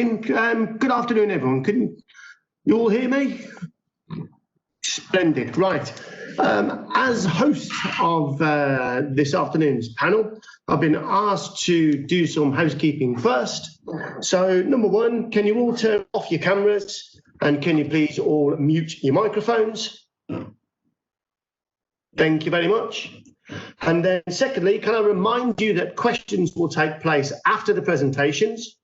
Good afternoon, everyone. Can you all hear me? Splendid. Right. As host of this afternoon's panel, I've been asked to do some housekeeping first. So, number one, can you all turn off your cameras and can you please all mute your microphones? Thank you very much. And then secondly, can I remind you that questions will take place after the presentations.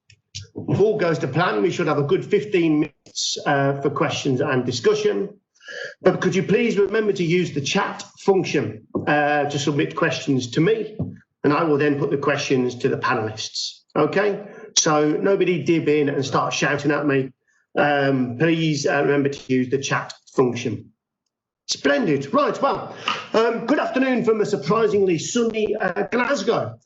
If all goes to plan, we should have a good 15 minutes for questions and discussion. But could you please remember to use the chat function to submit questions to me, and I will then put the questions to the panelists. Okay, so nobody dib in and start shouting at me. Please remember to use the chat function. Splendid. Right, well, good afternoon from a surprisingly sunny Glasgow.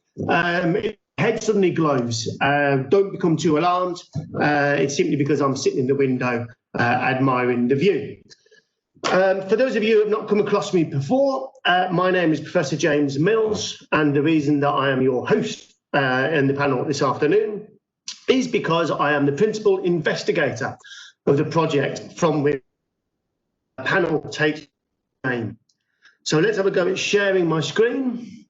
Head suddenly glows. Don't become too alarmed. It's simply because I'm sitting in the window admiring the view. For those of you who have not come across me before, my name is Professor James Mills, and the reason that I am your host in the panel this afternoon is because I am the principal investigator of the project from which the panel takes name. So let's have a go at sharing my screen.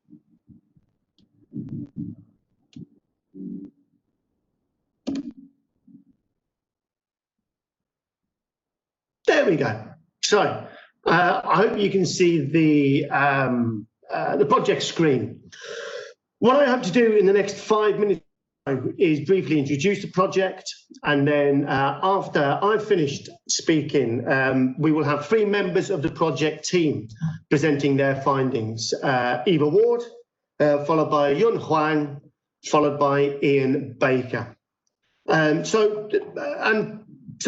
There we go. So I hope you can see the project screen. What I have to do in the next 5 minutes is briefly introduce the project, and then after I've finished speaking, we will have 3 members of the project team presenting their findings. Eva Ward, followed by Yun Huang, followed by Ian Baker. So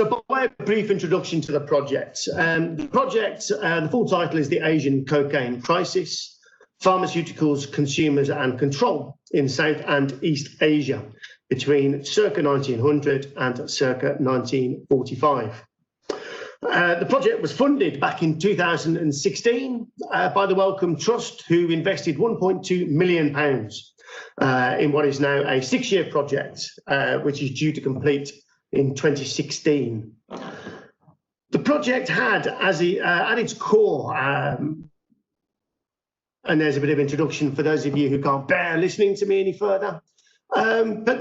by way of a brief introduction to the project, the full title is The Asian Cocaine Crisis, Pharmaceuticals, Consumers and Control in South and East Asia between circa 1900 and circa 1945. The project was funded back in 2016 by the Wellcome Trust, who invested £1.2 million in what is now a 6-year project, which is due to complete in 2016. The project had at its core, and there's a bit of introduction for those of you who can't bear listening to me any further, but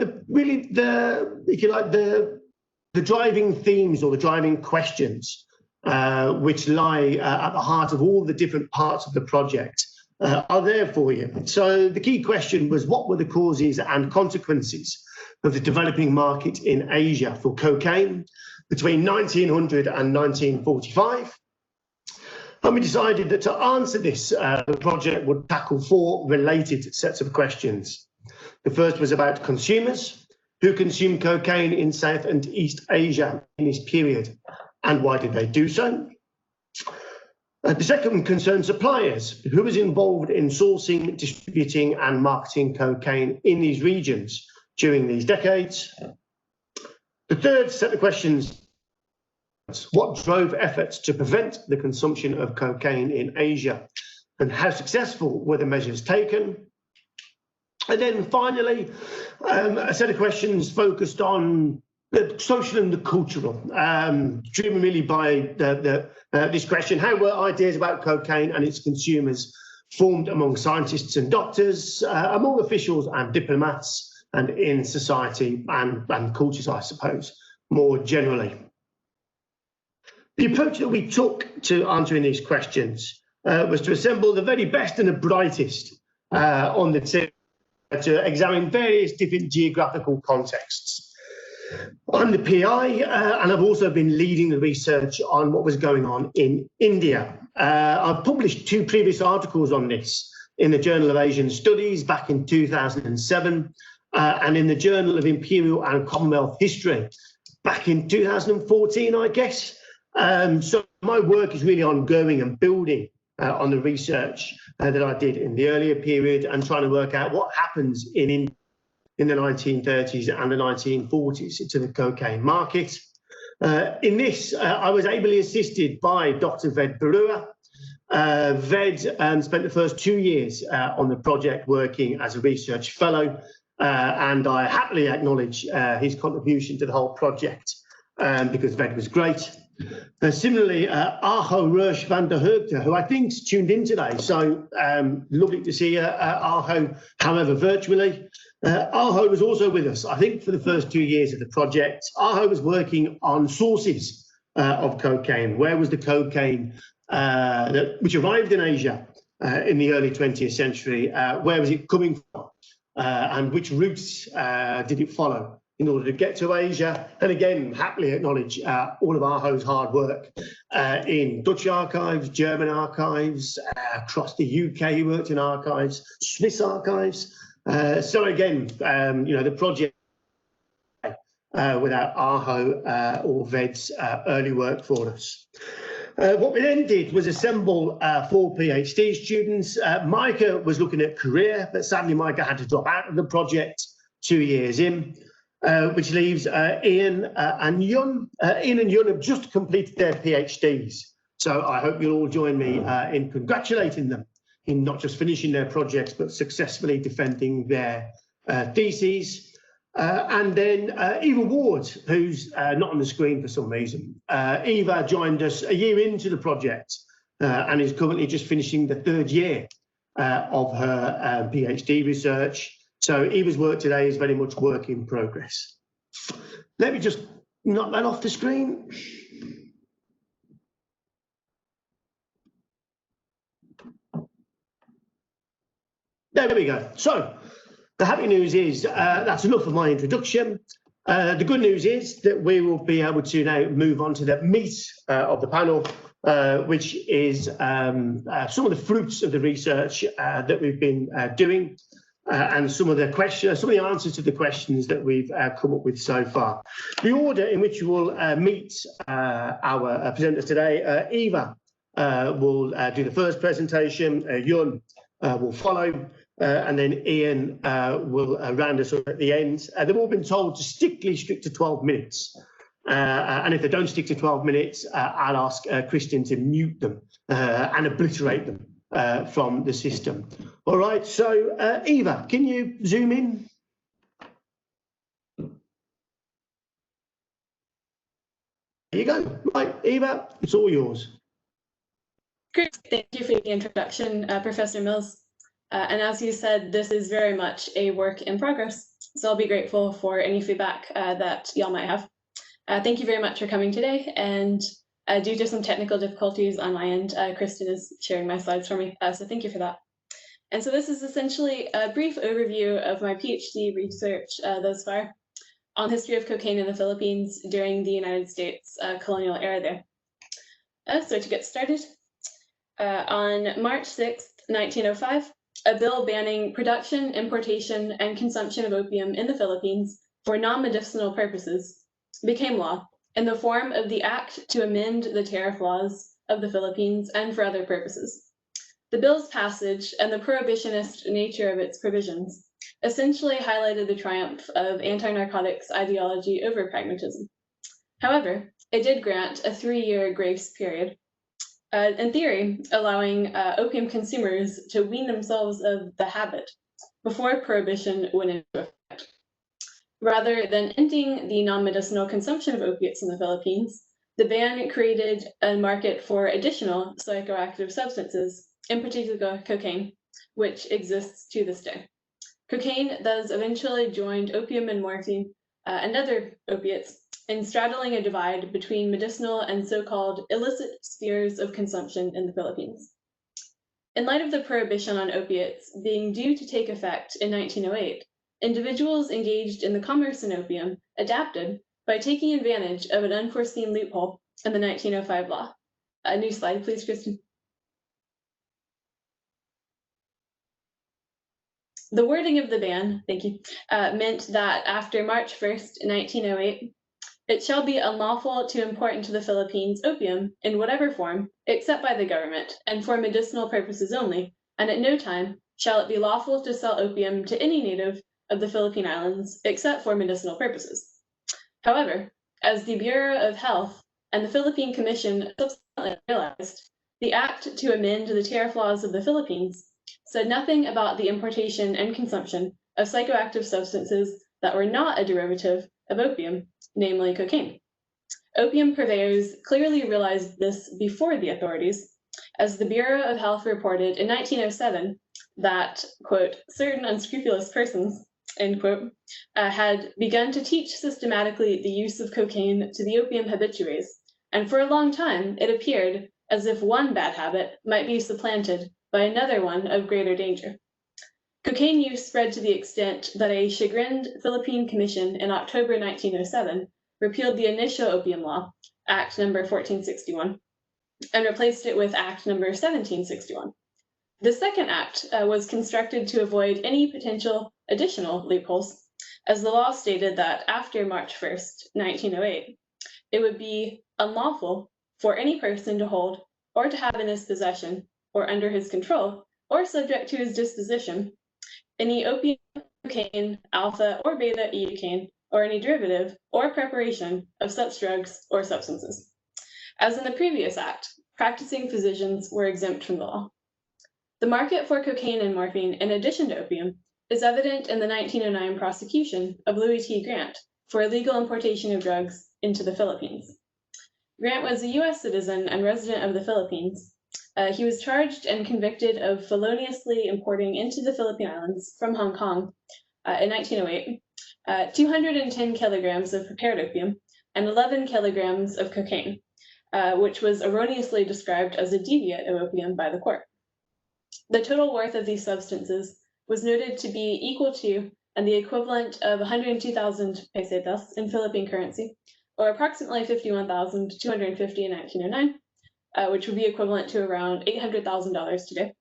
the driving themes or the driving questions which lie at the heart of all the different parts of the project are there for you. So the key question was, what were the causes and consequences of the developing market in Asia for cocaine between 1900 and 1945? And we decided that to answer this, the project would tackle 4 related sets of questions. The first was about consumers who consumed cocaine in South and East Asia in this period, and why did they do so? The second concerned suppliers, who was involved in sourcing, distributing and marketing cocaine in these regions during these decades. The third set of questions, what drove efforts to prevent the consumption of cocaine in Asia, and how successful were the measures taken? And then finally, a set of questions focused on the social and the cultural, driven really by this question: how were ideas about cocaine and its consumers formed among scientists and doctors, among officials and diplomats, and in society and cultures, I suppose, more generally? The approach that we took to answering these questions was to assemble the very best and the brightest on the team to examine various different geographical contexts. I'm the PI, and I've also been leading the research on what was going on in India. I've published 2 previous articles on this in the Journal of Asian Studies back in 2007, and in the Journal of Imperial and Commonwealth History back in 2014, I guess. So my work is really ongoing and building on the research that I did in the earlier period, and trying to work out what happens in the 1930s and the 1940s to the cocaine market. In this, I was ably assisted by Dr. Ved Barua. Ved spent the first 2 years on the project working as a research fellow, and I happily acknowledge his contribution to the whole project because Ved was great. Similarly, Arho Rush van der Hoogte, who I think's tuned in today, so lovely to see Arho, however virtually. Arho was also with us, I think, for the first 2 years of the project. Arho was working on sources of cocaine. Where was the cocaine which arrived in Asia in the early 20th century? Where was it coming from? And which routes did it follow in order to get to Asia? And again, happily acknowledge all of Arho's hard work in Dutch archives, German archives, across the UK, he worked in archives, Swiss archives. So again, the project without Arho or Ved's early work for us. What we then did was assemble 4 PhD students. Micah was looking at career, but sadly Micah had to drop out of the project 2 years in, which leaves Ian and Yun. Ian and Yun have just completed their PhDs. So I hope you'll all join me in congratulating them in not just finishing their projects, but successfully defending their theses. And then Eva Ward, who's not on the screen for some reason. Eva joined us a year into the project and is currently just finishing the 3rd year of her PhD research. So Eva's work today is very much work in progress. Let me just knock that off the screen. There we go. So the happy news is that's enough of my introduction. The good news is that we will be able to now move on to the meat of the panel, which is some of the fruits of the research that we've been doing and some of the questions, some of the answers to the questions that we've come up with so far. The order in which you will meet our presenters today, Eva will do the first presentation, Yun will follow, and then Ian will round us up at the end. They've all been told to strictly stick to 12 minutes. And if they don't stick to 12 minutes, I'll ask Christian to mute them and obliterate them from the system. All right, so Eva, can you zoom in? There you go. Right, Eva, it's all yours. Great, thank you for the introduction, Professor Mills. And as you said, this is very much a work in progress. So I'll be grateful for any feedback that y'all might have. Thank you very much for coming today. And due to some technical difficulties on my end, Kristen is sharing my slides for me. So thank you for that. And so this is essentially a brief overview of my PhD research thus far on the history of cocaine in the Philippines during the United States colonial era there. So to get started, on March 6th, 1905, a bill banning production, importation, and consumption of opium in the Philippines for non-medicinal purposes became law in the form of the Act to Amend the Tariff Laws of the Philippines and for other purposes. The bill's passage and the prohibitionist nature of its provisions essentially highlighted the triumph of anti-narcotics ideology over pragmatism. However, it did grant a 3-year grace period, in theory, allowing opium consumers to wean themselves of the habit before prohibition went into effect. Rather than ending the non-medicinal consumption of opiates in the Philippines, the ban created a market for additional psychoactive substances, in particular cocaine, which exists to this day. Cocaine thus eventually joined opium and morphine and other opiates in straddling a divide between medicinal and so-called illicit spheres of consumption in the Philippines. In light of the prohibition on opiates being due to take effect in 1908, individuals engaged in the commerce in opium adapted by taking advantage of an unforeseen loophole in the 1905 law. A new slide, please, Kristen. The wording of the ban, thank you, meant that after March 1st, 1908, it shall be unlawful to import into the Philippines opium in whatever form, except by the government, and for medicinal purposes only, and at no time shall it be lawful to sell opium to any native of the Philippine Islands, except for medicinal purposes. However, as the Bureau of Health and the Philippine Commission subsequently realized, the Act to Amend the Tariff Laws of the Philippines said nothing about the importation and consumption of psychoactive substances that were not a derivative of opium, namely cocaine. Opium purveyors clearly realized this before the authorities, as the Bureau of Health reported in 1907 that, quote, certain unscrupulous persons, end quote, had begun to teach systematically the use of cocaine to the opium habitués, and for a long time it appeared as if one bad habit might be supplanted by another one of greater danger. Cocaine use spread to the extent that a chagrined Philippine commission in October 1907 repealed the initial opium law, Act number 1461, and replaced it with Act number 1761. The second act was constructed to avoid any potential additional loopholes, as the law stated that after March 1st, 1908, it would be unlawful for any person to hold or to have in his possession or under his control or subject to his disposition any opium, cocaine, alpha or beta educaine, or any derivative or preparation of such drugs or substances. As in the previous act, practicing physicians were exempt from the law. The market for cocaine and morphine, in addition to opium, is evident in the 1909 prosecution of Louis T. Grant for illegal importation of drugs into the Philippines. Grant was a U.S. citizen and resident of the Philippines. He was charged and convicted of feloniously importing into the Philippine Islands from Hong Kong in 1908 210 kilograms of prepared opium and 11 kilograms of cocaine, which was erroneously described as a deviate of opium by the court. The total worth of these substances was noted to be equal to and the equivalent of 102,000 pesetas in Philippine currency, or approximately 51,250 in 1909, which would be equivalent to around $800,000 today.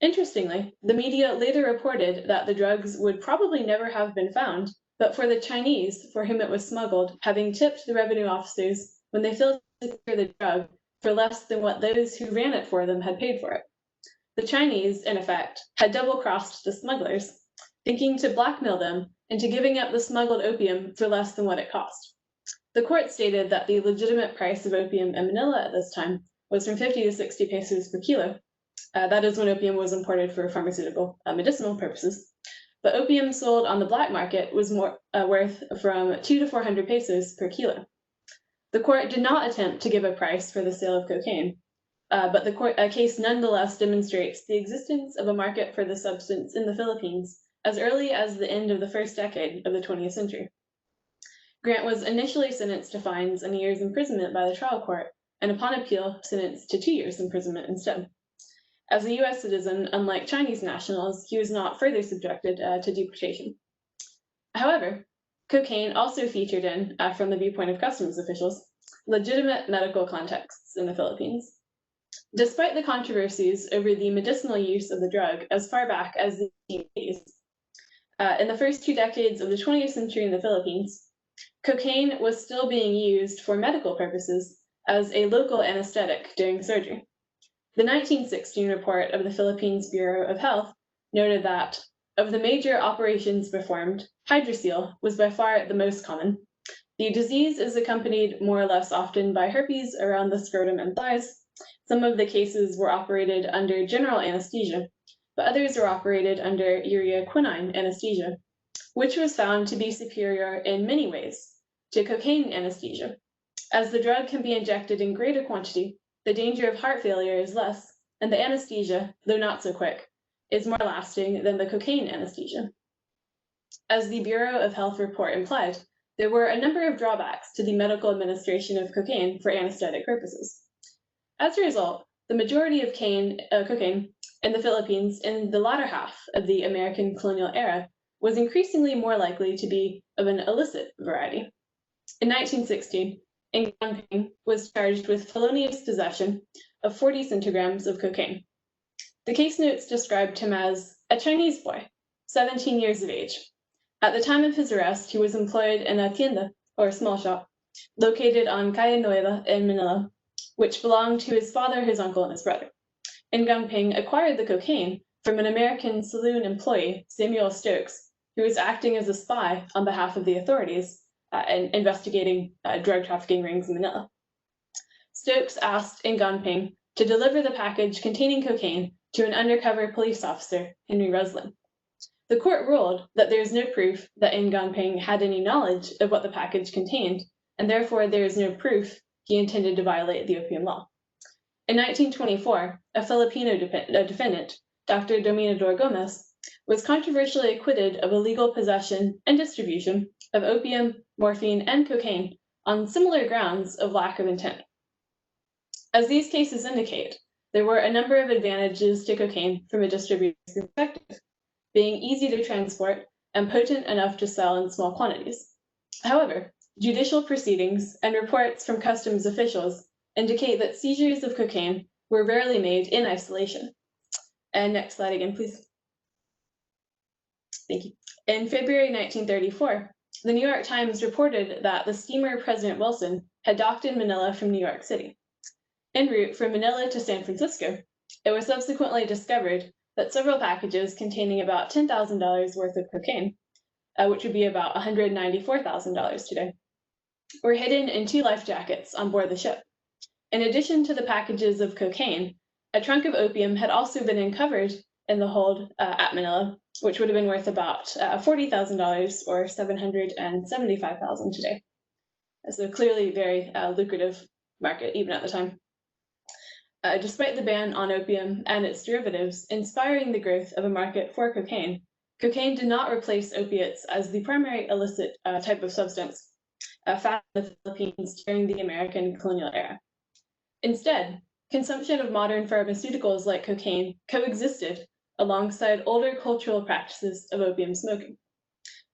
Interestingly, the media later reported that the drugs would probably never have been found, but for the Chinese for whom it was smuggled, having tipped the revenue officers when they failed to secure the drug for less than what those who ran it for them had paid for it. The Chinese, in effect, had double-crossed the smugglers, thinking to blackmail them into giving up the smuggled opium for less than what it cost. The court stated that the legitimate price of opium in Manila at this time was from 50 to 60 pesos per kilo. That is when opium was imported for pharmaceutical medicinal purposes. But opium sold on the black market was worth from 2 to 400 pesos per kilo. The court did not attempt to give a price for the sale of cocaine, but the case nonetheless demonstrates the existence of a market for the substance in the Philippines as early as the end of the first decade of the 20th century. Grant was initially sentenced to fines and years imprisonment by the trial court, and upon appeal, sentenced to 2 years imprisonment instead. As a U.S. citizen, unlike Chinese nationals, he was not further subjected to deportation. However, cocaine also featured in, from the viewpoint of customs officials, legitimate medical contexts in the Philippines. Despite the controversies over the medicinal use of the drug as far back as the 1880s, in the first 2 decades of the 20th century in the Philippines, cocaine was still being used for medical purposes as a local anesthetic during surgery. The 1916 report of the Philippines Bureau of Health noted that, of the major operations performed, hydrocele was by far the most common. The disease is accompanied more or less often by herpes around the scrotum and thighs. Some of the cases were operated under general anesthesia, but others were operated under urea-quinine anesthesia, which was found to be superior in many ways to cocaine anesthesia. As the drug can be injected in greater quantity, the danger of heart failure is less, and the anesthesia, though not so quick, is more lasting than the cocaine anesthesia. As the Bureau of Health report implied, there were a number of drawbacks to the medical administration of cocaine for anesthetic purposes. As a result, the majority of cocaine in the Philippines in the latter half of the American colonial era was increasingly more likely to be of an illicit variety. In 1916, Ng was charged with felonious possession of 40 centigrams of cocaine. The case notes described him as a Chinese boy, 17 years of age. At the time of his arrest, he was employed in a tienda, or small shop, located on Calle Nueva in Manila, which belonged to his father, his uncle, and his brother. Ng acquired the cocaine from an American saloon employee, Samuel Stokes, who was acting as a spy on behalf of the authorities and investigating drug trafficking rings in Manila. Stokes asked Ng to deliver the package containing cocaine to an undercover police officer, Henry Ruslin. The court ruled that there is no proof that Ngong had any knowledge of what the package contained, and therefore there is no proof he intended to violate the opium law. In 1924, a Filipino defendant, Dr. Dominador Gomez, was controversially acquitted of illegal possession and distribution of opium, morphine, and cocaine on similar grounds of lack of intent. As these cases indicate, there were a number of advantages to cocaine from a distributor's perspective, being easy to transport and potent enough to sell in small quantities. However, judicial proceedings and reports from customs officials indicate that seizures of cocaine were rarely made in isolation. And next slide again, please. Thank you. In February 1934, the New York Times reported that the steamer President Wilson had docked in Manila from New York City. En route from Manila to San Francisco, it was subsequently discovered that several packages containing about $10,000 worth of cocaine, which would be about $194,000 today, were hidden in 2 life jackets on board the ship. In addition to the packages of cocaine, a trunk of opium had also been uncovered in the hold at Manila, which would have been worth about $40,000 or $775,000 today. So clearly very lucrative market even at the time. Despite the ban on opium and its derivatives inspiring the growth of a market for cocaine, cocaine did not replace opiates as the primary illicit type of substance found in the Philippines during the American colonial era. Instead, consumption of modern pharmaceuticals like cocaine coexisted alongside older cultural practices of opium smoking.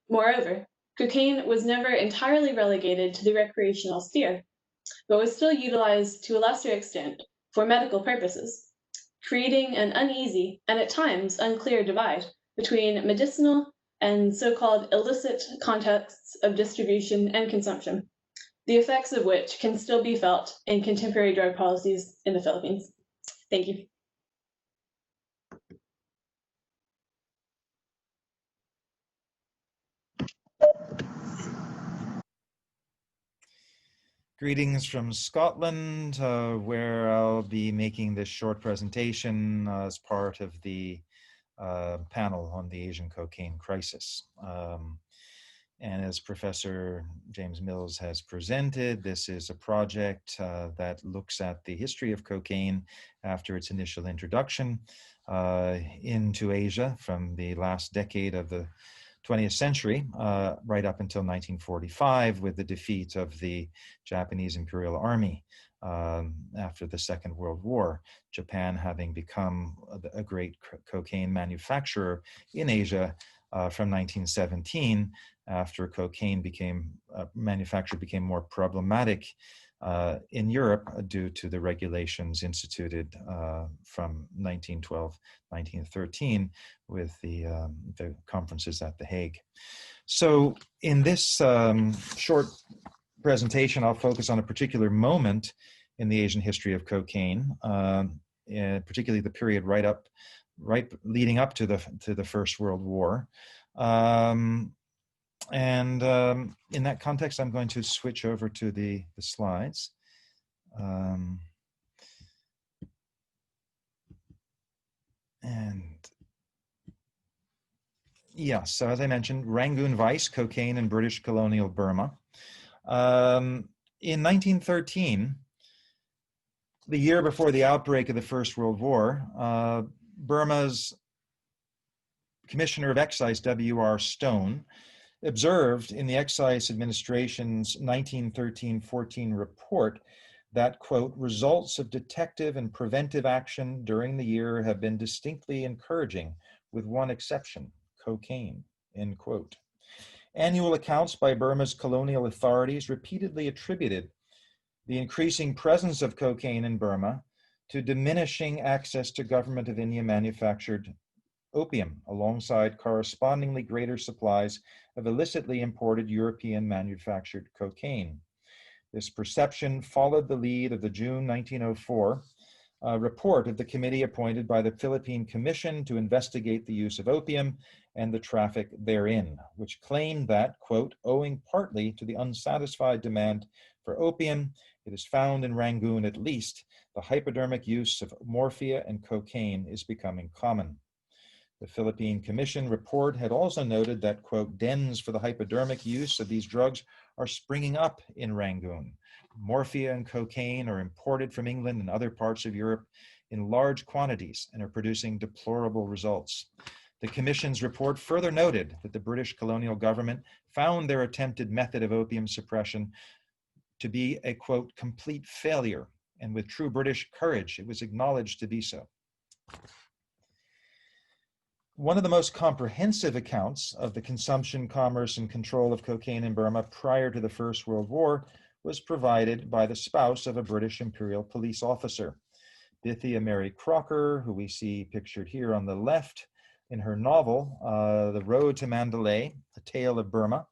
Moreover, cocaine was never entirely relegated to the recreational sphere, but was still utilized to a lesser extent for medical purposes, creating an uneasy and at times unclear divide between medicinal and so-called illicit contexts of distribution and consumption, the effects of which can still be felt in contemporary drug policies in the Philippines. Thank you. Greetings from Scotland, where I'll be making this short presentation as part of the panel on the Asian cocaine crisis. And as Professor James Mills has presented, this is a project that looks at the history of cocaine after its initial introduction into Asia from the last decade of the 20th century, right up until 1945, with the defeat of the Japanese Imperial Army after the Second World War, Japan having become a great cocaine manufacturer in Asia from 1917, after cocaine manufacture became more problematic in Europe due to the regulations instituted from 1912, 1913 with the conferences at The Hague. So in this short presentation, I'll focus on a particular moment in the Asian history of cocaine, particularly the period leading up to the First World War. And in that context, I'm going to switch over to the slides. And yeah, so as I mentioned, Rangoon Vice, cocaine in British colonial Burma. In 1913, the year before the outbreak of the First World War, Burma's Commissioner of Excise, W.R. Stone, observed in the Excise Administration's 1913-14 report that, quote, results of detective and preventive action during the year have been distinctly encouraging, with one exception, cocaine, end quote. Annual accounts by Burma's colonial authorities repeatedly attributed the increasing presence of cocaine in Burma to diminishing access to Government of India manufactured opium, alongside correspondingly greater supplies of illicitly imported European manufactured cocaine. This perception followed the lead of the June 1904 report of the committee appointed by the Philippine Commission to investigate the use of opium and the traffic therein, which claimed that, quote, owing partly to the unsatisfied demand for opium, it is found in Rangoon at least, the hypodermic use of morphia and cocaine is becoming common. The Philippine Commission report had also noted that, quote, dens for the hypodermic use of these drugs are springing up in Rangoon. Morphia and cocaine are imported from England and other parts of Europe in large quantities and are producing deplorable results. The Commission's report further noted that the British colonial government found their attempted method of opium suppression to be a, quote, complete failure, and with true British courage, it was acknowledged to be so. One of the most comprehensive accounts of the consumption, commerce, and control of cocaine in Burma prior to the First World War was provided by the spouse of a British Imperial Police officer, Bithia Mary Crocker, who we see pictured here on the left, in her novel, The Road to Mandalay, A Tale of Burma,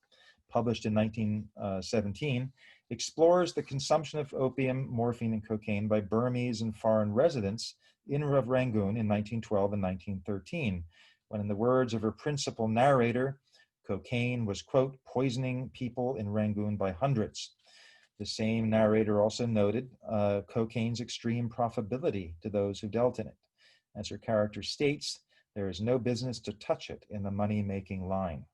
published in 1917, explores the consumption of opium, morphine, and cocaine by Burmese and foreign residents in Rangoon in 1912 and 1913, when, in the words of her principal narrator, cocaine was, quote, poisoning people in Rangoon by hundreds. The same narrator also noted cocaine's extreme profitability to those who dealt in it. As her character states, there is no business to touch it in the money-making line.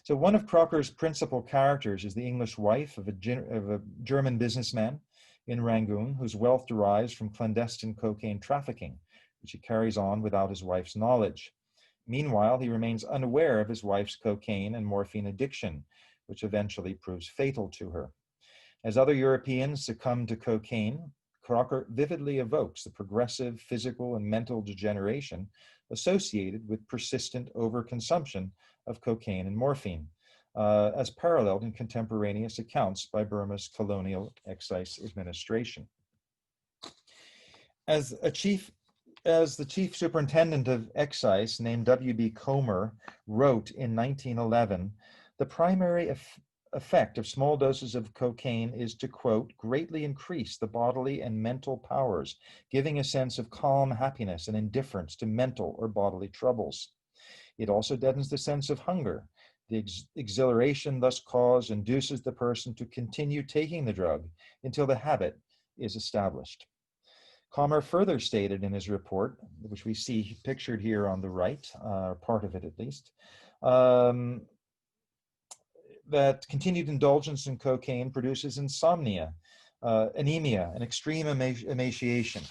So one of Crocker's principal characters is the English wife of a German businessman in Rangoon, whose wealth derives from clandestine cocaine trafficking, which he carries on without his wife's knowledge. Meanwhile, he remains unaware of his wife's cocaine and morphine addiction, which eventually proves fatal to her. As other Europeans succumb to cocaine, Crocker vividly evokes the progressive physical and mental degeneration associated with persistent overconsumption of cocaine and morphine, as paralleled in contemporaneous accounts by Burma's colonial excise administration. As the chief superintendent of excise, named W.B. Comer, wrote in 1911, the primary effect of small doses of cocaine is to, quote, greatly increase the bodily and mental powers, giving a sense of calm happiness and indifference to mental or bodily troubles. It also deadens the sense of hunger. The exhilaration thus caused induces the person to continue taking the drug until the habit is established. Comer further stated in his report, which we see pictured here on the right, part of it at least, that continued indulgence in cocaine produces insomnia, anemia, and extreme emaciation,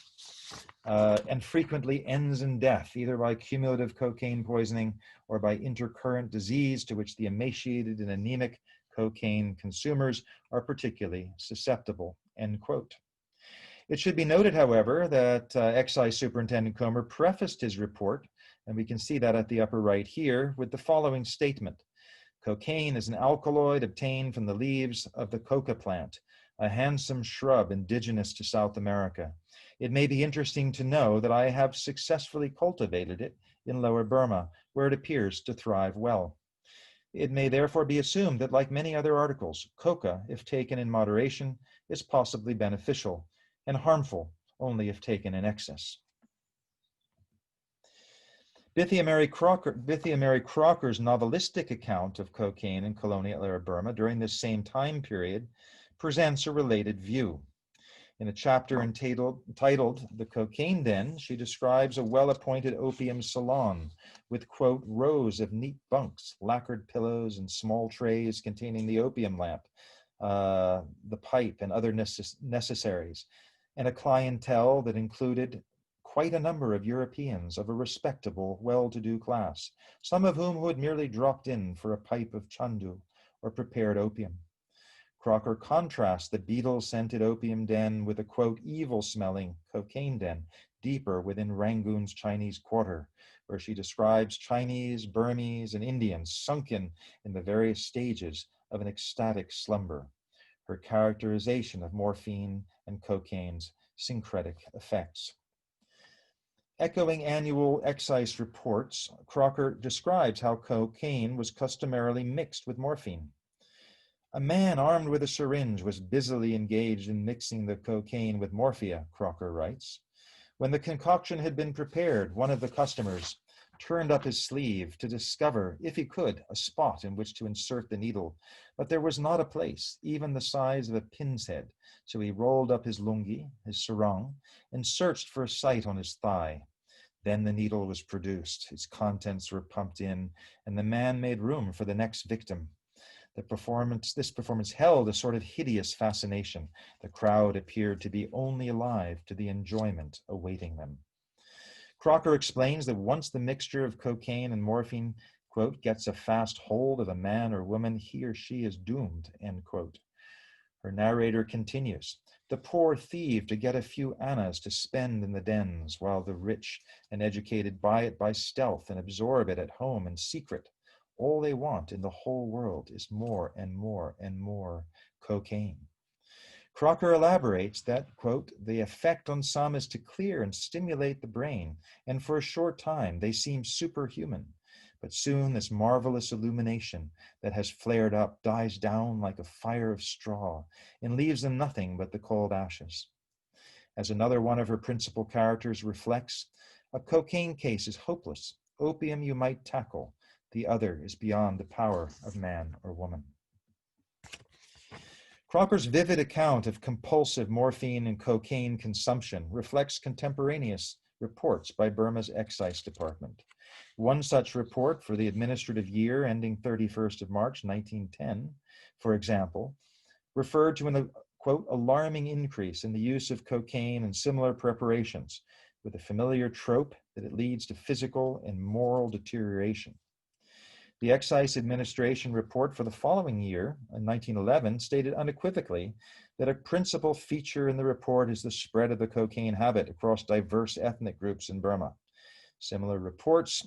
and frequently ends in death, either by cumulative cocaine poisoning or by intercurrent disease, to which the emaciated and anemic cocaine consumers are particularly susceptible, end quote. It should be noted, however, that Excise Superintendent Comer prefaced his report, and we can see that at the upper right here, with the following statement. Cocaine is an alkaloid obtained from the leaves of the coca plant, a handsome shrub indigenous to South America. It may be interesting to know that I have successfully cultivated it in Lower Burma, where it appears to thrive well. It may therefore be assumed that, like many other articles, coca, if taken in moderation, is possibly beneficial, and harmful only if taken in excess. Bithia Mary Crocker's novelistic account of cocaine in colonial era Burma during this same time period presents a related view. In a chapter entitled The Cocaine Den, she describes a well-appointed opium salon with, quote, rows of neat bunks, lacquered pillows, and small trays containing the opium lamp, the pipe, and other necessaries, and a clientele that included quite a number of Europeans of a respectable, well-to-do class, some of whom had merely dropped in for a pipe of chandu or prepared opium. Crocker contrasts the beetle-scented opium den with a, quote, evil-smelling cocaine den deeper within Rangoon's Chinese Quarter, where she describes Chinese, Burmese, and Indians sunken in the various stages of an ecstatic slumber. Her characterization of morphine and cocaine's syncretic effects. Echoing annual excise reports, Crocker describes how cocaine was customarily mixed with morphine. A man armed with a syringe was busily engaged in mixing the cocaine with morphia, Crocker writes. When the concoction had been prepared, one of the customers turned up his sleeve to discover, if he could, a spot in which to insert the needle, but there was not a place, even the size of a pin's head, so he rolled up his lungi, his sarong, and searched for a site on his thigh. Then the needle was produced, its contents were pumped in, and the man made room for the next victim. This performance held a sort of hideous fascination. The crowd appeared to be only alive to the enjoyment awaiting them. Crocker explains that once the mixture of cocaine and morphine, quote, gets a fast hold of a man or woman, he or she is doomed, end quote. Her narrator continues, the poor thieve to get a few annas to spend in the dens, while the rich and educated buy it by stealth and absorb it at home in secret. All they want in the whole world is more and more and more cocaine. Crocker elaborates that, quote, the effect on some is to clear and stimulate the brain, and for a short time they seem superhuman. But soon this marvelous illumination that has flared up dies down like a fire of straw and leaves them nothing but the cold ashes. As another one of her principal characters reflects, a cocaine case is hopeless. Opium you might tackle. The other is beyond the power of man or woman. Crocker's vivid account of compulsive morphine and cocaine consumption reflects contemporaneous reports by Burma's excise department. One such report for the administrative year ending 31st of March 1910, for example, referred to an, quote, alarming increase in the use of cocaine and similar preparations, with a familiar trope that it leads to physical and moral deterioration. The Excise Administration report for the following year, in 1911, stated unequivocally that a principal feature in the report is the spread of the cocaine habit across diverse ethnic groups in Burma. Similar reports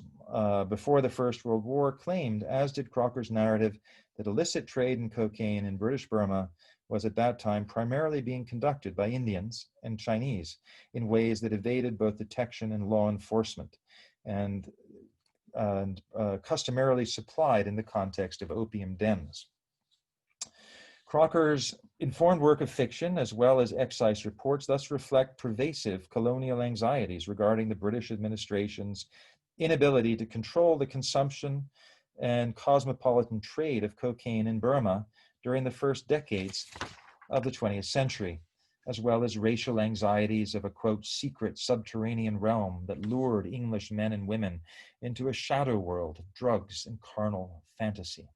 before the First World War claimed, as did Crocker's narrative, that illicit trade in cocaine in British Burma was at that time primarily being conducted by Indians and Chinese in ways that evaded both detection and law enforcement, and customarily supplied in the context of opium dens. Crocker's informed work of fiction, as well as excise reports, thus reflect pervasive colonial anxieties regarding the British administration's inability to control the consumption and cosmopolitan trade of cocaine in Burma during the first decades of the 20th century, as well as racial anxieties of a, quote, secret subterranean realm that lured English men and women into a shadow world of drugs and carnal fantasy.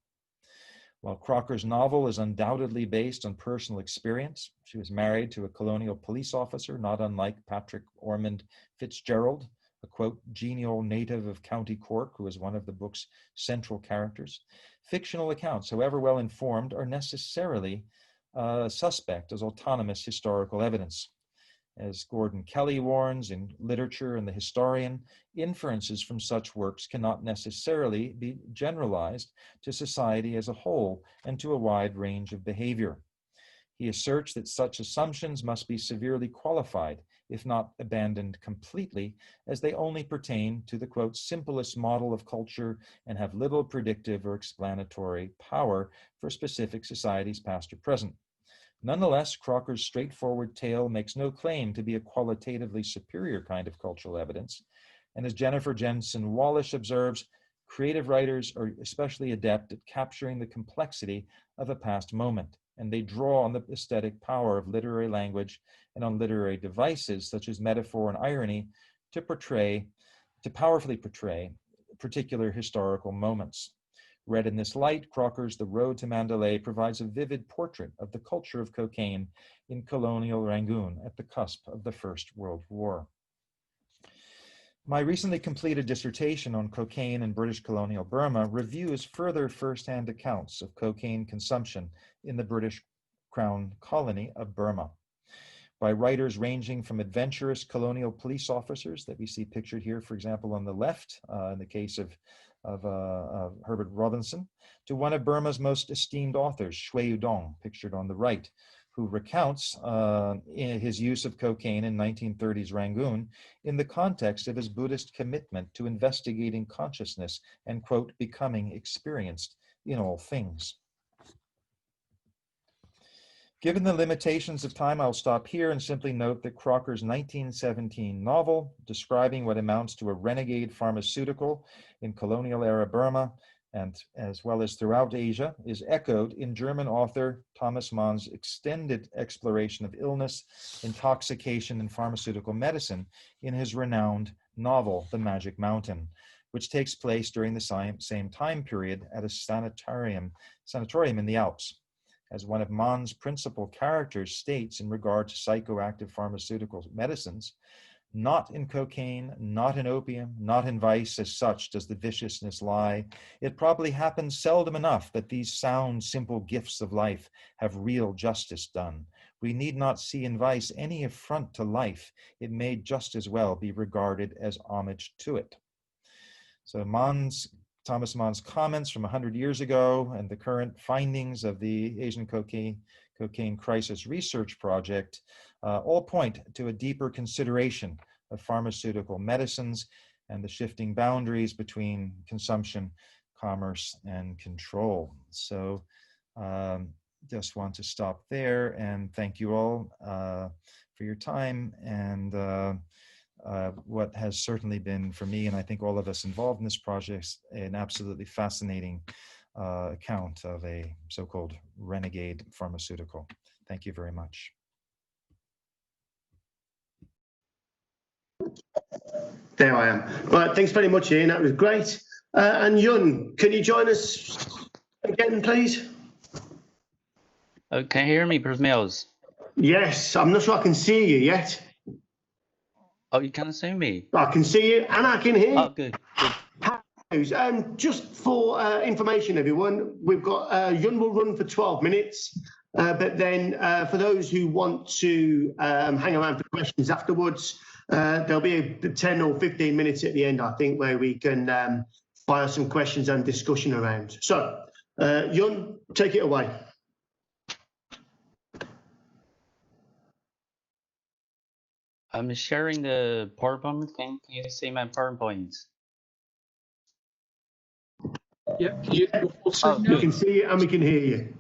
While Crocker's novel is undoubtedly based on personal experience, she was married to a colonial police officer, not unlike Patrick Ormond Fitzgerald, a, quote, genial native of County Cork, who is one of the book's central characters. Fictional accounts, however well informed, are necessarily suspect as autonomous historical evidence. As Gordon Kelly warns in Literature and the Historian, inferences from such works cannot necessarily be generalized to society as a whole and to a wide range of behavior. He asserts that such assumptions must be severely qualified, if not abandoned completely, as they only pertain to the, quote, simplest model of culture and have little predictive or explanatory power for specific societies past or present. Nonetheless, Crocker's straightforward tale makes no claim to be a qualitatively superior kind of cultural evidence. And as Jennifer Jensen Wallish observes, creative writers are especially adept at capturing the complexity of a past moment, and they draw on the aesthetic power of literary language and on literary devices such as metaphor and irony to powerfully portray particular historical moments. Read in this light, Crocker's The Road to Mandalay provides a vivid portrait of the culture of cocaine in colonial Rangoon at the cusp of the First World War. My recently completed dissertation on cocaine in British colonial Burma reviews further first-hand accounts of cocaine consumption in the British Crown colony of Burma by writers ranging from adventurous colonial police officers that we see pictured here, for example, on the left, in the case of Herbert Robinson, to one of Burma's most esteemed authors, Shwe Udong, pictured on the right, who recounts his use of cocaine in 1930s Rangoon in the context of his Buddhist commitment to investigating consciousness and, quote, becoming experienced in all things. Given the limitations of time, I'll stop here and simply note that Crocker's 1917 novel, describing what amounts to a renegade pharmaceutical in colonial-era Burma, and as well as throughout Asia, is echoed in German author Thomas Mann's extended exploration of illness, intoxication, and pharmaceutical medicine in his renowned novel, The Magic Mountain, which takes place during the same time period at a sanatorium in the Alps. As one of Mann's principal characters states in regard to psychoactive pharmaceutical medicines, not in cocaine, not in opium, not in vice as such does the viciousness lie. It probably happens seldom enough that these sound, simple gifts of life have real justice done. We need not see in vice any affront to life. It may just as well be regarded as homage to it. So Thomas Mann's comments from 100 years ago and the current findings of the Asian cocaine crisis research project all point to a deeper consideration of pharmaceutical medicines and the shifting boundaries between consumption, commerce, and control. So just want to stop there and thank you all for your time and what has certainly been for me, and I think all of us involved in this project, an absolutely fascinating account of a so-called renegade pharmaceutical. Thank you very much. There I am. Right, thanks very much, Ian. That was great. And Yun, can you join us again, please? Can you hear me, Professor Mills? Yes, I'm not sure I can see you yet. Oh, you can't see me? I can see you and I can hear you. Oh, good. Just for information, everyone, we've got Yun will run for 12 minutes, but then for those who want to hang around for questions afterwards, there'll be a 10 or 15 minutes at the end, I think, where we can fire some questions and discussion around. So, Yun, take it away. I'm sharing the PowerPoint. Can you see my PowerPoint? Yeah, you Oh, we can see you and we can hear you.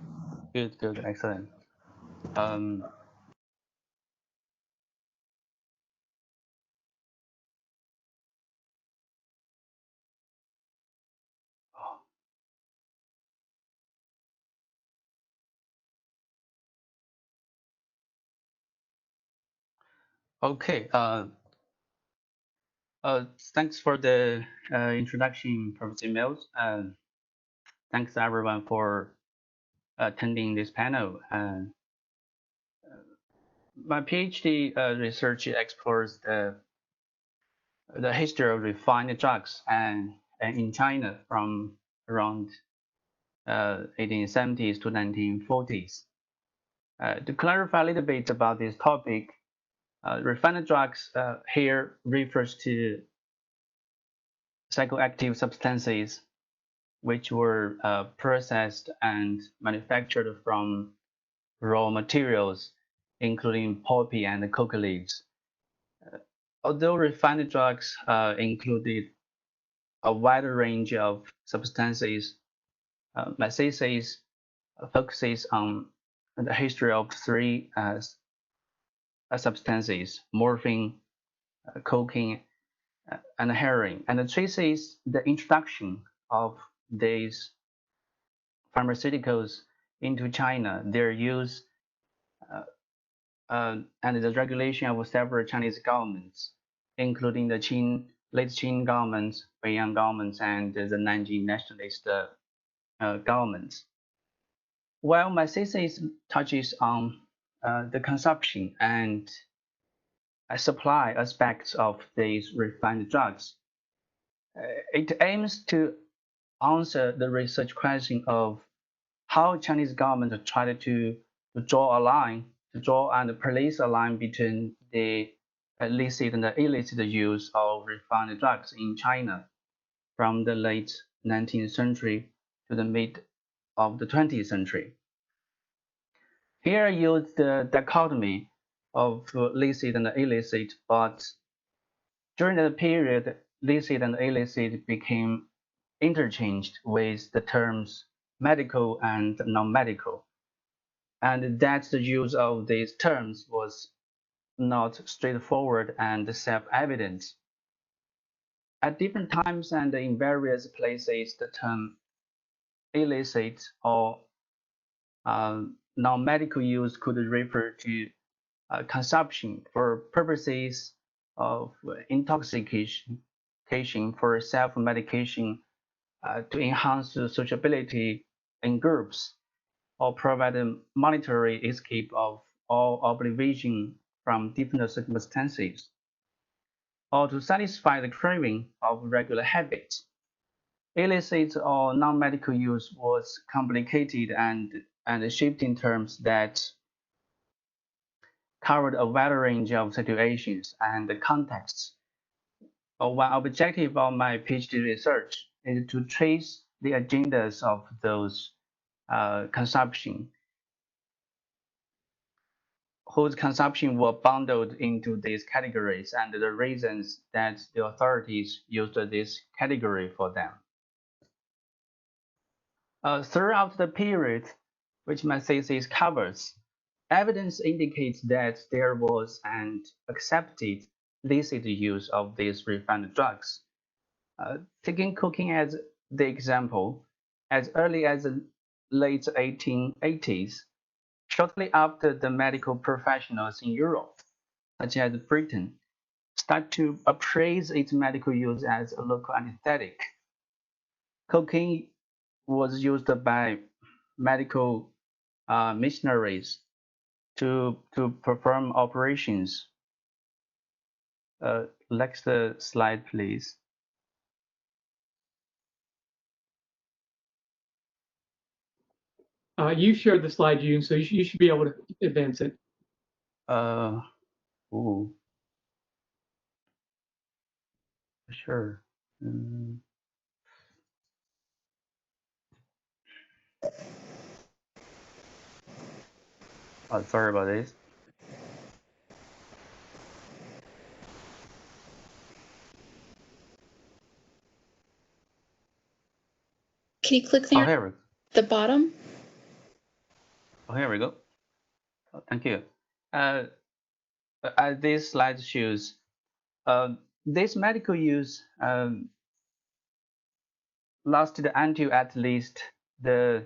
Good, good, excellent. Okay. Thanks for the introduction, Professor Mills. Thanks everyone for attending this panel. My PhD research explores the history of refined drugs and in China from around 1870s to 1940s. To clarify a little bit about this topic, refined drugs here refers to psychoactive substances which were processed and manufactured from raw materials, including poppy and coca leaves. Although refined drugs included a wide range of substances, my thesis focuses on the history of three substances: morphine, cocaine, and heroin, and traces the introduction of these pharmaceuticals into China, their use, and the regulation of several Chinese governments, including the late Qing government, Beiyang government, and the Nanjing nationalist governments. While my thesis touches on the consumption and supply aspects of these refined drugs, it aims to answer the research question of how Chinese government tried to draw a line, to draw and police a line between the licit and the illicit use of refined drugs in China from the late 19th century to the mid of the 20th century. Here I use the dichotomy of licit and illicit, but during that period, licit and illicit became interchanged with the terms medical and non-medical, and that the use of these terms was not straightforward and self-evident. At different times and in various places, the term illicit or non-medical use could refer to consumption for purposes of intoxication for self-medication to enhance sociability in groups or provide a monetary escape of all obligation from different circumstances, or to satisfy the craving of regular habit. Illicit or non-medical use was complicated and shifting terms that covered a wide range of situations and contexts. One objective of my PhD research is to trace the agendas of those consumption whose consumption were bundled into these categories and the reasons that the authorities used this category for them. Throughout the period which my thesis covers, evidence indicates that there was an accepted licit use of these refined drugs. Taking cocaine as the example, as early as the late 1880s, shortly after the medical professionals in Europe, such as Britain, start to appraise its medical use as a local anesthetic, cocaine was used by medical missionaries to perform operations. Next slide, please. You shared the slide, Yoon, so you should be able to advance it. Ooh. Sure. Oh, sorry about this. Can you click Oh, there here we at the bottom? Oh, here we go. Oh, thank you. As this slide shows, this medical use lasted until at least the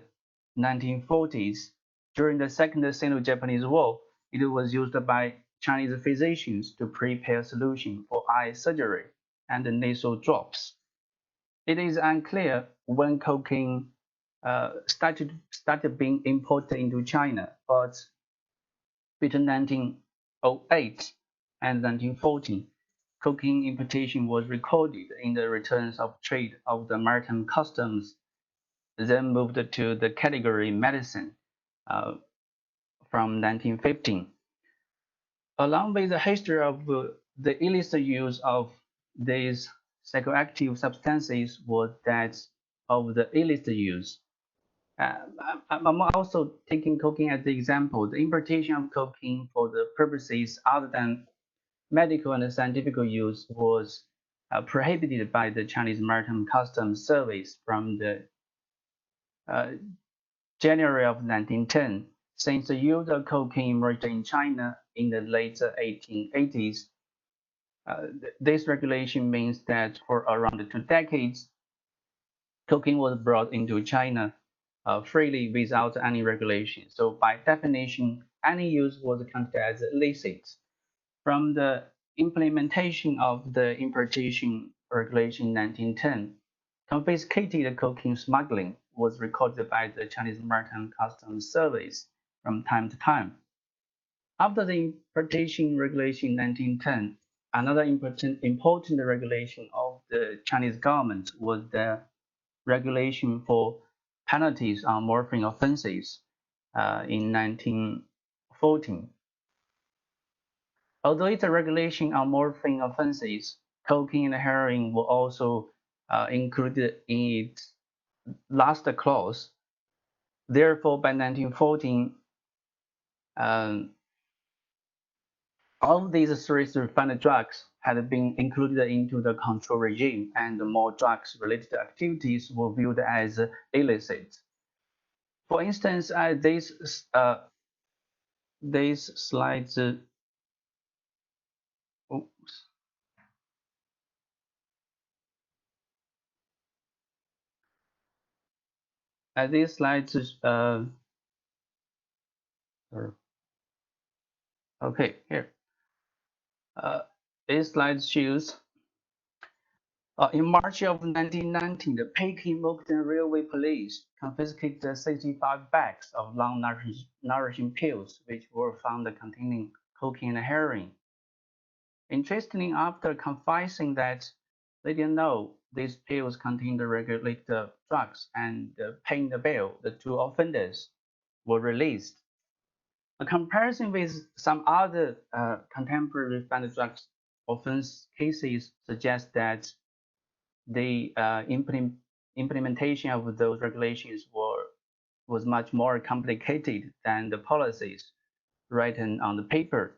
1940s. During the Second Sino-Japanese War, it was used by Chinese physicians to prepare solution for eye surgery and nasal drops. It is unclear when cocaine started being imported into China, but between 1908 and 1914, cocaine importation was recorded in the returns of trade of the maritime customs, then moved to the category medicine from 1915. Along with the history of the illicit use of these psychoactive substances was that of the illicit use. I'm also taking cocaine as the example. The importation of cocaine for the purposes other than medical and scientific use was prohibited by the Chinese Maritime Customs Service from the January of 1910. Since the use of cocaine emerged in China in the late 1880s, this regulation means that for around 2 decades, cocaine was brought into China freely without any regulation. So by definition, any use was counted as illicit. From the implementation of the importation regulation in 1910, confiscated cocaine smuggling was recorded by the Chinese Maritime Customs Service from time to time. After the importation regulation in 1910, another important regulation of the Chinese government was the regulation for penalties on morphine offenses in 1914. Although it's a regulation on morphine offenses, cocaine and heroin were also included in its last clause. Therefore, by 1914, all these three refined drugs had been included into the control regime, and more drugs-related activities were viewed as illicit. For instance, these slides. Oops. These slides. Okay, here. This slide shows in March of 1990, the Peking-Mukden Railway Police confiscated 65 bags of long-nourishing pills, which were found containing cocaine and heroin. Interestingly, after confessing that they didn't know these pills contained the regulated drugs and paying the bill, the two offenders were released. A comparison with some other contemporary refined drugs offense cases suggests that the implementation of those regulations was much more complicated than the policies written on the paper.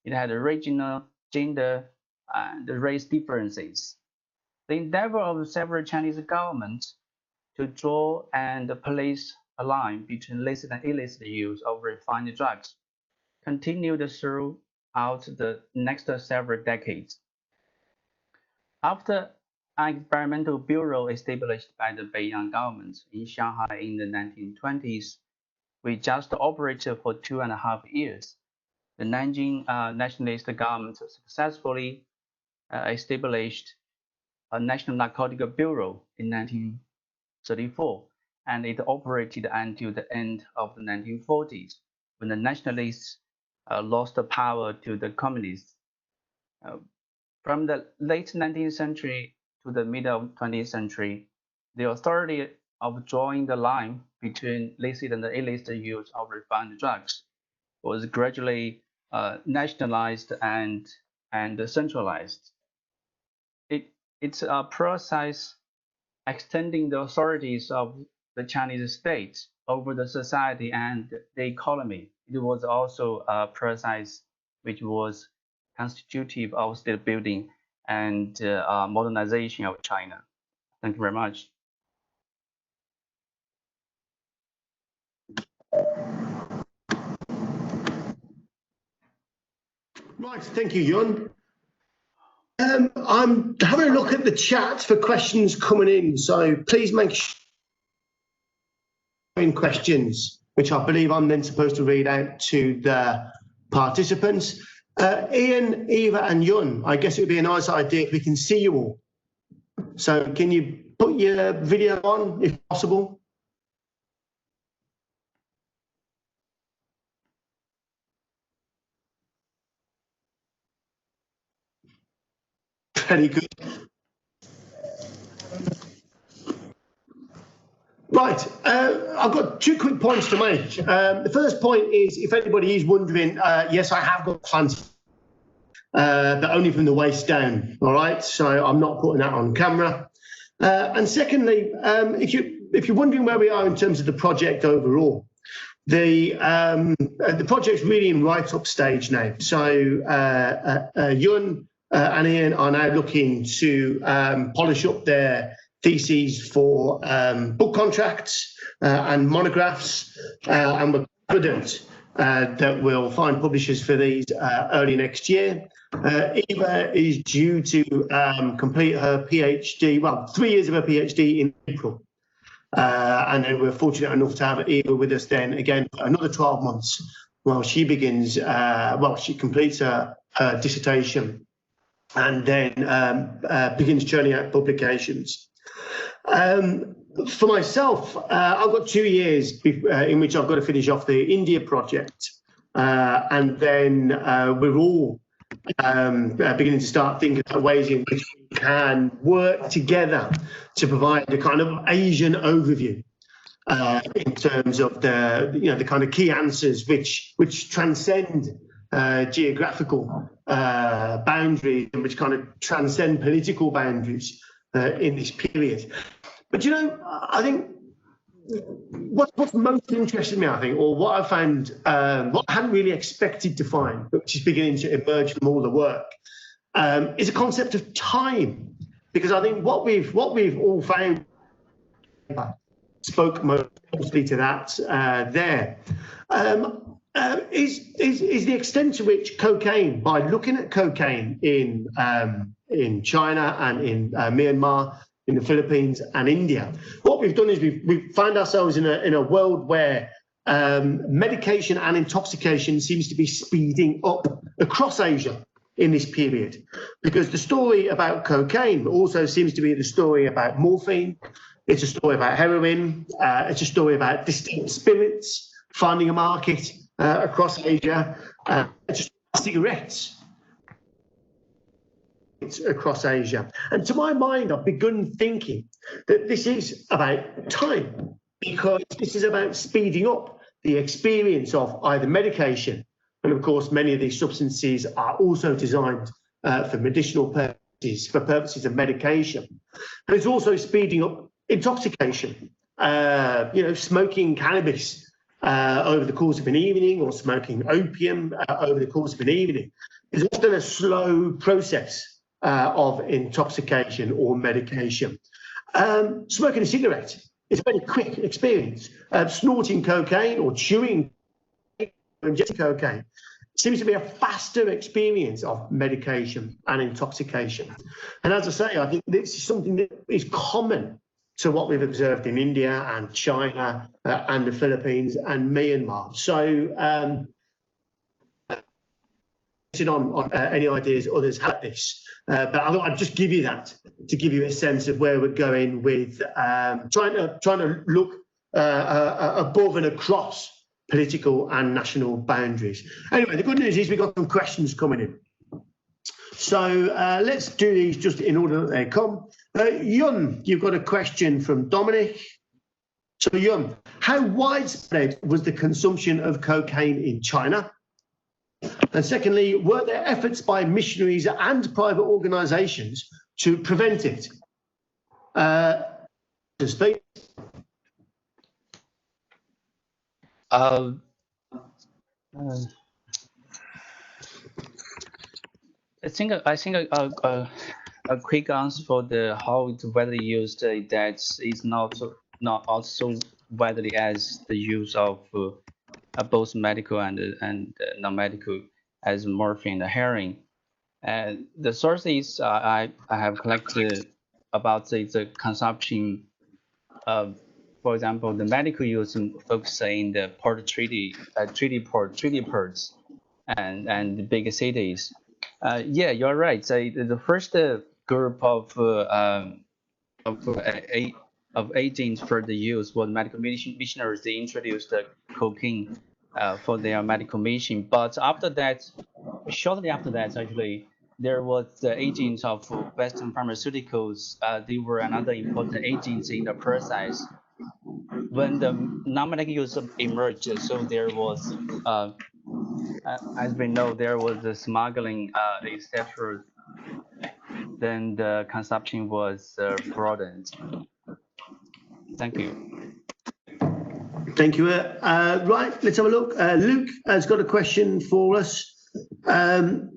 It had regional, gender, and race differences. The endeavor of several Chinese governments to draw and police a line between illicit and illicit use of refined drugs continued throughout the next several decades. After an experimental bureau established by the Beiyang government in Shanghai in the 1920s, which just operated for 2.5 years, the Nanjing nationalist government successfully established a National Narcotic Bureau in 1934, and it operated until the end of the 1940s, when the nationalists lost power to the communists. From the late 19th century to the middle of the 20th century, the authority of drawing the line between licit and illicit use of refined drugs was gradually nationalized and centralized. It's a process extending the authorities of the Chinese state over the society and the economy. It was also a process which was constitutive of state building and modernization of China. Thank you very much. Right, thank you, Yun. I'm having a look at the chat for questions coming in, so please make sure in questions, which I believe I'm then supposed to read out to the participants. Ian, Eva, and Yun, I guess it would be a nice idea if we can see you all. So can you put your video on, if possible? Very good. Right, I've got 2 quick points to make. The first point is, if anybody is wondering, yes, I have got plans, but only from the waist down, all right? So I'm not putting that on camera. And secondly, if you're wondering where we are in terms of the project overall, the project's really in write-up stage now. So Yun and Ian are now looking to polish up their theses for book contracts and monographs, and we're confident that we'll find publishers for these early next year. Eva is due to complete her PhD, well, 3 years of her PhD in April. And then we're fortunate enough to have Eva with us then again for another 12 months while she begins, she completes her dissertation and then begins churning out publications. For myself, I've got 2 years in which I've got to finish off the India project. And then we're all beginning to start thinking about ways in which we can work together to provide a kind of Asian overview in terms of the kind of key answers which transcend geographical boundaries and which kind of transcend political boundaries in this period. But I think what's most interested me, I think, or what I found, what I hadn't really expected to find, but which is beginning to emerge from all the work, is a concept of time. Because I think what we've all found spoke mostly to that there. Is the extent to which cocaine, by looking at cocaine in China and in Myanmar, in the Philippines and India, what we've done is we've found ourselves in a world where medication and intoxication seems to be speeding up across Asia. in this period, because the story about cocaine also seems to be the story about morphine. It's a story about heroin. It's a story about distilled spirits finding a market across Asia. It's just cigarettes across Asia. And to my mind, I've begun thinking that this is about time, because this is about speeding up the experience of either medication, and of course, many of these substances are also designed for medicinal purposes, for purposes of medication. And it's also speeding up intoxication. Smoking cannabis over the course of an evening, or smoking opium over the course of an evening, is often a slow process of intoxication or medication. Smoking a cigarette is a very quick experience. Snorting cocaine or chewing or injecting cocaine seems to be a faster experience of medication and intoxication. And as I say, I think this is something that is common to what we've observed in India and China and the Philippines and Myanmar. So on any ideas others have this, but I thought I'd just give you that to give you a sense of where we're going with trying to look above and across political and national boundaries. Anyway, the good news is we've got some questions coming in. So let's do these just in order that they come. Yun, you've got a question from Dominic. So Yun, how widespread was the consumption of cocaine in China? And secondly, were there efforts by missionaries and private organisations to prevent it? To speak. I think a quick answer for the how it's widely used that is not also widely as the use of both medical and non-medical as morphine and heroin. And the sources I have collected about the consumption of, for example, the medical use focusing the port treaty ports and the big cities. Yeah, you're right. So the first group of agents for the use was medical missionaries. They introduced the cocaine for their medical mission. But after that, shortly after that, actually, there was the agents of Western pharmaceuticals. They were another important agents in the process. When the non-medical use emerged, so there was, as we know, there was the smuggling, etc. Then the consumption was broadened. Thank you. Thank you. Right, let's have a look. Luke has got a question for us. And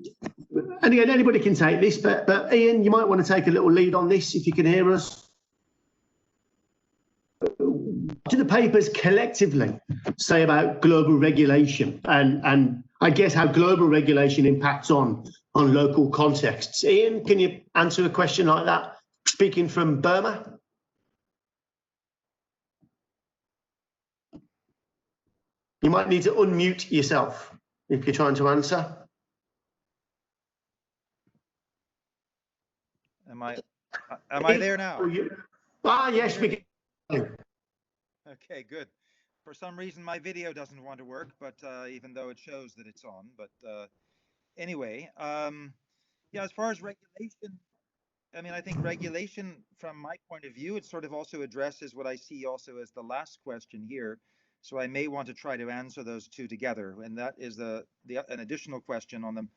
again, anybody can take this, but Ian, you might want to take a little lead on this if you can hear us. What do the papers collectively say about global regulation and I guess how global regulation impacts on local contexts? Ian, can you answer a question like that, speaking from Burma? You might need to unmute yourself if you're trying to answer. Am I there now? Yes, we can. Okay, good. For some reason, my video doesn't want to work, but even though it shows that it's on. But anyway, yeah, as far as regulation, I mean, I think regulation, from my point of view, it sort of also addresses what I see also as the last question here. So I may want to try to answer those two together, and that is an additional question on them,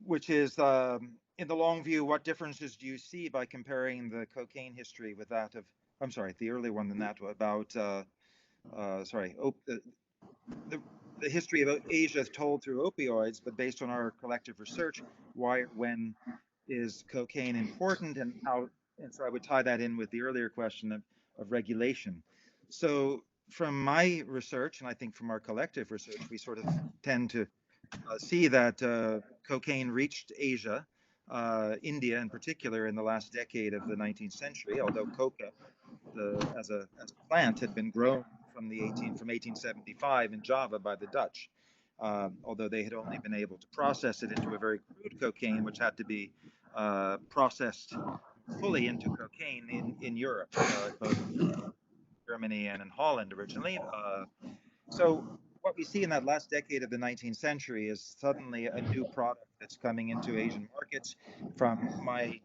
which is in the long view, what differences do you see by comparing the cocaine history with that of, I'm sorry, the earlier one than that, about the history of Asia told through opioids, but based on our collective research, why, when is cocaine important, and how? And so I would tie that in with the earlier question of regulation. So from my research, and I think from our collective research, we sort of tend to see that cocaine reached Asia, India in particular, in the last decade of the 19th century, although coca as a plant had been grown from 1875 in Java by the Dutch. although they had only been able to process it into a very crude cocaine, which had to be processed fully into cocaine in Europe, both in Germany and in Holland originally. So what we see in that last decade of the 19th century is suddenly a new product that's coming into Asian markets. From my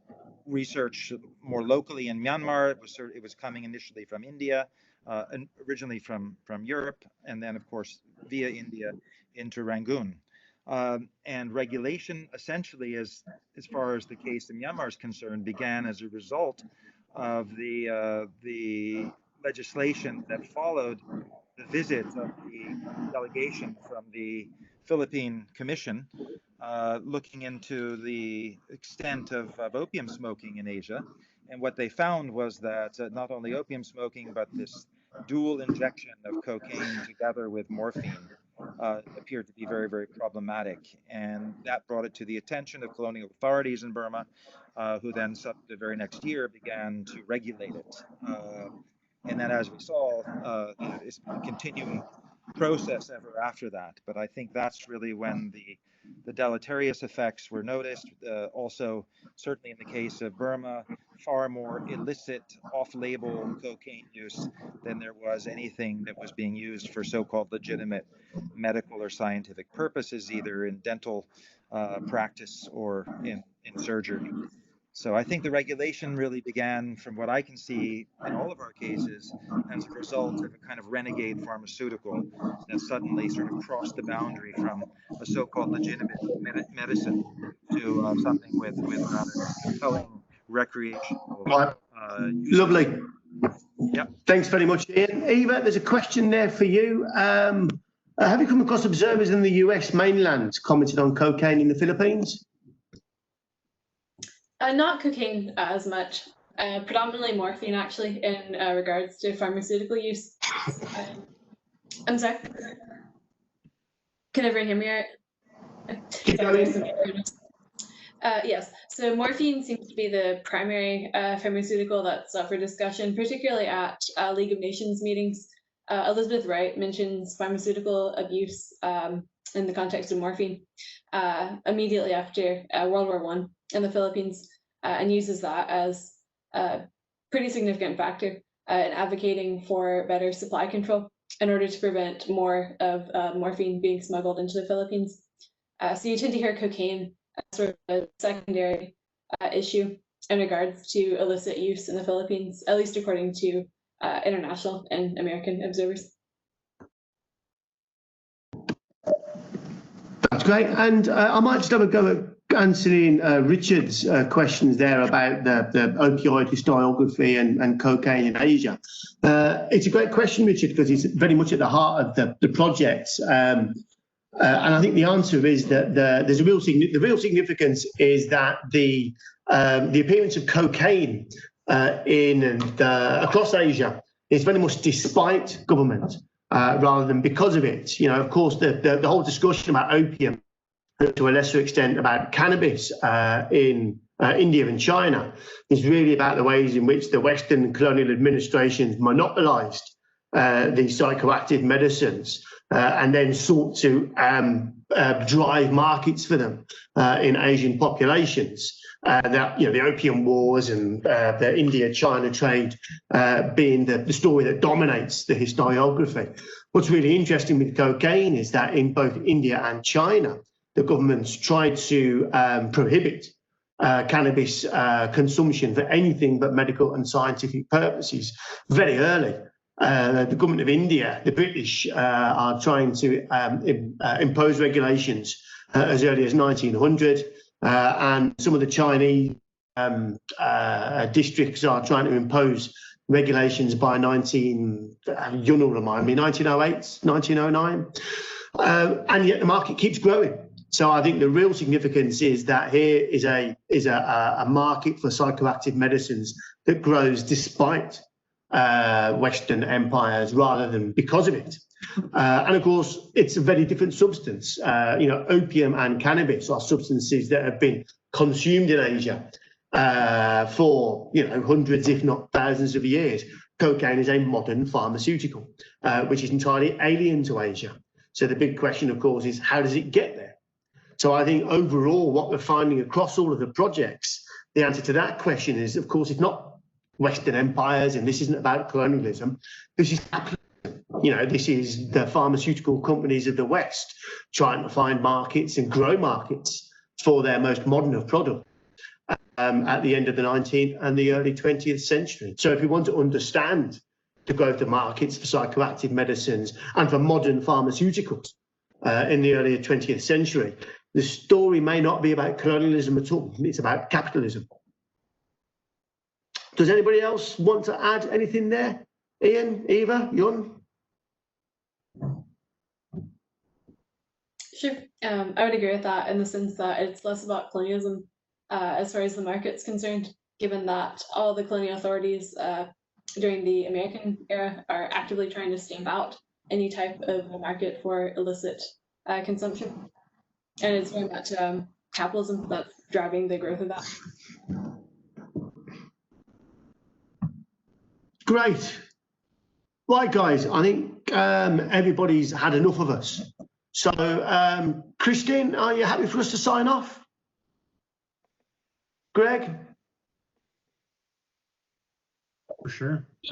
research more locally in Myanmar, it was coming initially from India, and originally from Europe, and then of course via India into Rangoon. And regulation essentially, as far as the case in Myanmar is concerned, began as a result of the legislation that followed the visit of the delegation from the Philippine Commission looking into the extent of opium smoking in Asia. And what they found was that not only opium smoking, but this dual injection of cocaine together with morphine appeared to be very, very problematic. And that brought it to the attention of colonial authorities in Burma, who then the very next year began to regulate it. And then, as we saw, it's a continuing process ever after that. But I think that's really when the deleterious effects were noticed. Also, certainly in the case of Burma, far more illicit off-label cocaine use than there was anything that was being used for so-called legitimate medical or scientific purposes, either in dental practice or in surgery. So I think the regulation really began, from what I can see in all of our cases, as a result of a kind of renegade pharmaceutical that suddenly sort of crossed the boundary from a so-called legitimate medicine to something with rather compelling recreational use. Lovely. Yep. Thanks very much, Ian. Eva, there's a question there for you. Have you come across observers in the US mainland commenting on cocaine in the Philippines? Not cocaine as much, predominantly morphine actually, in regards to pharmaceutical use. I'm sorry. Can everyone hear me all right? Yes, so morphine seems to be the primary pharmaceutical that's up for discussion, particularly at League of Nations meetings. Elizabeth Wright mentions pharmaceutical abuse in the context of morphine immediately after World War I in the Philippines, and uses that as a pretty significant factor in advocating for better supply control in order to prevent more of morphine being smuggled into the Philippines. So you tend to hear cocaine as sort of a secondary issue in regards to illicit use in the Philippines, at least according to international and American observers. That's great. And I might just have a go at answering Richard's questions there about the opioid historiography and cocaine in Asia. It's a great question, Richard, because it's very much at the heart of the project. And I think the answer is that there's the real significance is that the appearance of cocaine across Asia is very much despite government rather than because of it. You know, of course, the whole discussion about opium, to a lesser extent about cannabis in India and China, is really about the ways in which the Western colonial administrations monopolized these psychoactive medicines and then sought to drive markets for them in Asian populations. The opium wars and the India-China trade being the story that dominates the historiography. What's really interesting with cocaine is that in both India and China, the governments tried to prohibit cannabis consumption for anything but medical and scientific purposes very early. The government of India, the British, are trying to impose regulations as early as 1900, and some of the Chinese districts are trying to impose regulations by 1908, 1909, and yet the market keeps growing. So I think the real significance is that here is a market for psychoactive medicines that grows despite Western empires rather than because of it. And of course, it's a very different substance. Opium and cannabis are substances that have been consumed in Asia for hundreds, if not thousands of years. Cocaine is a modern pharmaceutical, which is entirely alien to Asia. So the big question, of course, is how does it get there? So I think overall, what we're finding across all of the projects, the answer to that question is, of course, it's not Western empires, and this isn't about colonialism. This is capitalism. You know, this is the pharmaceutical companies of the West trying to find markets and grow markets for their most modern of products at the end of the 19th and the early 20th century. So if we want to understand the growth of markets for psychoactive medicines and for modern pharmaceuticals in the early 20th century, the story may not be about colonialism at all. It's about capitalism. Does anybody else want to add anything there? Ian, Eva, Yun? Sure. I would agree with that in the sense that it's less about colonialism as far as the market's concerned, given that all the colonial authorities during the American era are actively trying to stamp out any type of a market for illicit consumption. And it's very much capitalism that's driving the growth of that. Great. Right, guys, I think everybody's had enough of us. So, Christine, are you happy for us to sign off? Greg? For sure.